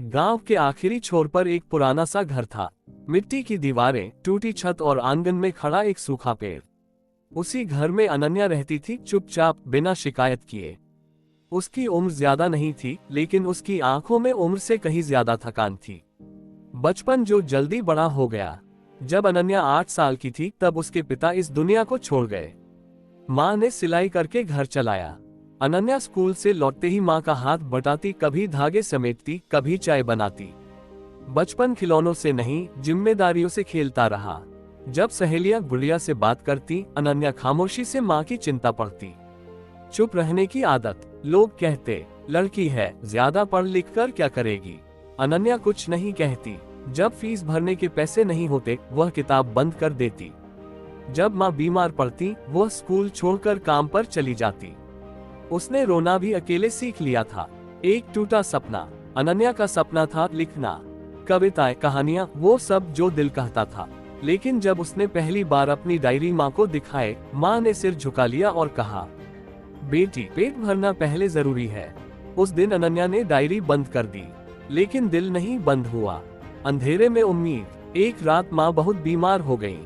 गांव के आखिरी छोर पर एक पुराना सा घर था। मिट्टी की दीवारें, टूटी छत और आंगन में खड़ा एक सूखा पेड़। उसी घर में अनन्या रहती थी, चुपचाप, बिना शिकायत किए। उसकी उम्र ज्यादा नहीं थी, लेकिन उसकी आंखों में उम्र से कहीं ज्यादा थकान थी। बचपन जो जल्दी बड़ा हो गया। जब अनन्या 8 साल की थी तब उसके पिता इस दुनिया को छोड़ गए। माँ ने सिलाई करके घर चलाया। अनन्या स्कूल से लौटते ही माँ का हाथ बटाती, कभी धागे समेटती, कभी चाय बनाती। बचपन खिलौनों से नहीं, जिम्मेदारियों से खेलता रहा। जब सहेलियां गुड़िया से बात करती, अनन्या खामोशी से माँ की चिंता पड़ती। चुप रहने की आदत। लोग कहते, लड़की है, ज्यादा पढ़ लिख कर क्या करेगी। अनन्या कुछ नहीं कहती। जब फीस भरने के पैसे नहीं होते, वह किताब बंद कर देती। जब माँ बीमार पड़ती, वह स्कूल छोड़कर काम पर चली जाती। उसने रोना भी अकेले सीख लिया था। एक टूटा सपना। अनन्या का सपना था लिखना, कविताएं, कहानियां, वो सब जो दिल कहता था। लेकिन जब उसने पहली बार अपनी डायरी माँ को दिखाए, माँ ने सिर झुका लिया और कहा, बेटी, पेट भरना पहले जरूरी है। उस दिन अनन्या ने डायरी बंद कर दी, लेकिन दिल नहीं बंद हुआ। अंधेरे में उम्मीद। एक रात माँ बहुत बीमार हो गई।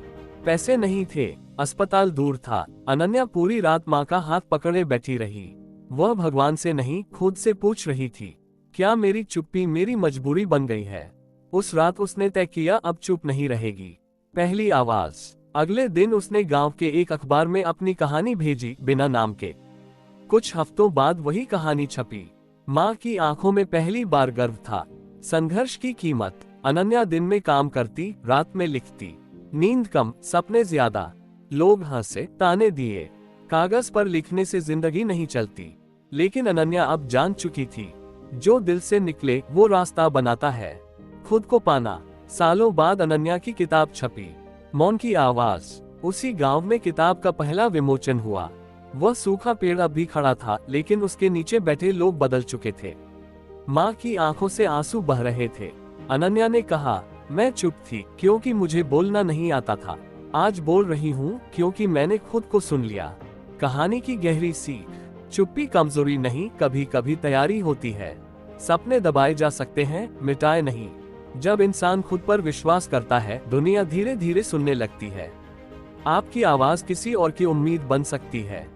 पैसे नहीं थे, अस्पताल दूर था। अनन्या पूरी रात माँ का हाथ पकड़े बैठी रही। वह भगवान से नहीं, खुद से पूछ रही थी, क्या मेरी चुप्पी मेरी मजबूरी बन गई है। उस रात उसने तय किया, अब चुप नहीं रहेगी। पहली आवाज। अगले दिन उसने गांव के एक अखबार में अपनी कहानी भेजी, बिना नाम के। कुछ हफ्तों बाद वही कहानी छपी। माँ की आंखों में पहली बार गर्व था। संघर्ष की कीमत। अनन्या दिन में काम करती, रात में लिखती। नींद कम, सपने ज्यादा। लोग हंसे, ताने दिए। कागज पर लिखने से जिंदगी नहीं चलती। लेकिन अनन्या अब जान चुकी थी, जो दिल से निकले वो रास्ता बनाता है। खुद को पाना। सालों बाद अनन्या की किताब छपी, मौन की आवाज। उसी गांव में किताब का पहला विमोचन हुआ। वह सूखा पेड़ अब भी खड़ा था, लेकिन उसके नीचे बैठे लोग बदल चुके थे। माँ की आंखों से आंसू बह रहे थे। अनन्या ने कहा, मैं चुप थी क्योंकि मुझे बोलना नहीं आता था। आज बोल रही हूँ क्योंकि मैंने खुद को सुन लिया। कहानी की गहरी सीख। चुप्पी कमजोरी नहीं, कभी कभी तैयारी होती है। सपने दबाए जा सकते हैं, मिटाए नहीं। जब इंसान खुद पर विश्वास करता है, दुनिया धीरे धीरे सुनने लगती है। आपकी आवाज किसी और की उम्मीद बन सकती है।